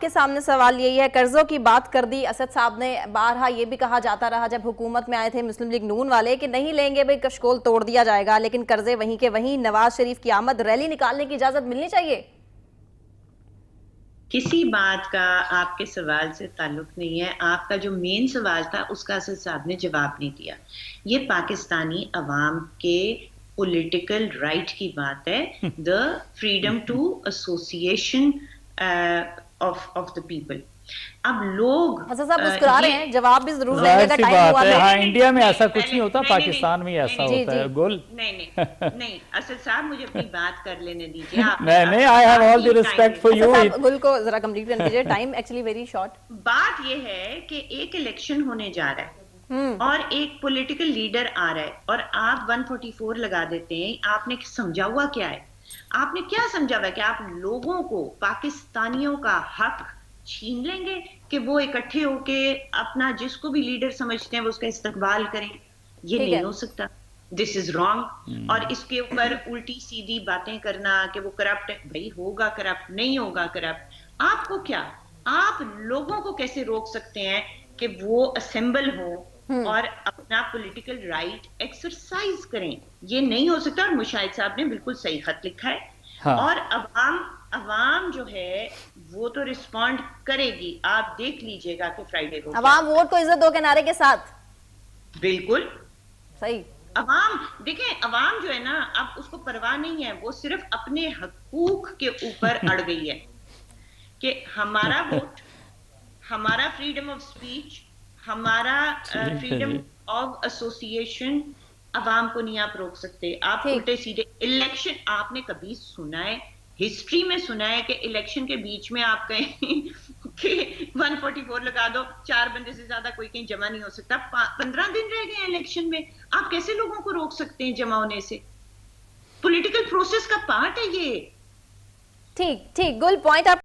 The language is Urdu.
کے سامنے سوال یہی ہے، قرضوں کی بات کر دی اسد صاحب نے، بارہا یہ بھی کہا جاتا رہا جب حکومت میں آئے تھے مسلم لیگ نون والے کہ نہیں لیں گے بھئی کشکول توڑ دیا جائے گا، لیکن قرضے وہیں کے وہیں، نواز شریف کی آمد، ریلی نکالنے کی اجازت ملنی چاہیے؟ کسی بات کا آپ کے سوال سے تعلق نہیں ہے. آپ کا جو مین سوال تھا اس کا اسد صاحب نے جواب نہیں دیا. یہ پاکستانی عوام کے پولیٹیکل رائٹ کی بات ہے. The freedom to association of the people. اب لوگ حسن صاحب مسکرا رہے ہیں، جواب بھی ضرور لیں گے ظاہر اگر سی ٹائم بات ہوا ہے. تو. ہاں انڈیا میں ایسا کچھ نہیں ہوتا، پاکستان میں ایسا ہوتا ہے. گل نہیں اسد صاحب مجھے اپنی بات کر لینے دیجیے. نہیں I have all the respect for you. Asad صاحب گل کو ذرا کمپلیٹ کرنے دیجیے، ٹائم ایکچولی ویری شارٹ. بات یہ ہے کہ ایک الیکشن ہونے جا رہا ہے اور ایک پولیٹیکل لیڈر آ رہا ہے اور آپ 144 لگا دیتے ہیں. آپ نے سمجھا ہوا کیا ہے؟ آپ نے کیا سمجھا ہوا ہے کہ آپ لوگوں کو، پاکستانیوں کا حق چھین لیں گے کہ وہ اکٹھے ہو کے اپنا جس کو بھی لیڈر سمجھتے ہیں وہ اس کا استقبال کریں؟ یہ نہیں ہو سکتا. دس از رانگ. اور اس کے اوپر الٹی سیدھی باتیں کرنا کہ وہ کرپٹ ہے. بھائی ہوگا کرپٹ، نہیں ہوگا کرپٹ. آپ کو کیا، آپ لوگوں کو کیسے روک سکتے ہیں کہ وہ اسمبل ہوں اور اپنا پولیٹیکل رائٹ ایکسرسائز کریں؟ یہ نہیں ہو سکتا. اور مشاہد صاحب نے بالکل صحیح خط لکھا ہے. اور عوام جو ہے وہ تو رسپونڈ کرے گی. آپ دیکھ لیجئے گا کہ فرائیڈے کو عوام ووٹ کو عزت دو کے نعرے کے ساتھ. بالکل صحیح. عوام دیکھیں، عوام جو ہے نا اب اس کو پرواہ نہیں ہے، وہ صرف اپنے حقوق کے اوپر اڑ گئی ہے کہ ہمارا ووٹ، ہمارا فریڈم آف سپیچ، ہمارا فریڈم آف ایسوسیشن، عوام کو نہیں آپ روک سکتے. آپ الٹے سیدھے الیکشن، آپ نے کبھی سنا ہے، ہسٹری میں سنا ہے کہ الیکشن کے بیچ میں آپ کہیں کہ 144 لگا دو، 4 بندے سے زیادہ کوئی کہیں جمع نہیں ہو سکتا؟ 15 دن رہ گئے الیکشن میں، آپ کیسے لوگوں کو روک سکتے ہیں جمع ہونے سے؟ پولیٹیکل پروسیس کا پارٹ ہے یہ. ٹھیک گل پوائنٹ آپ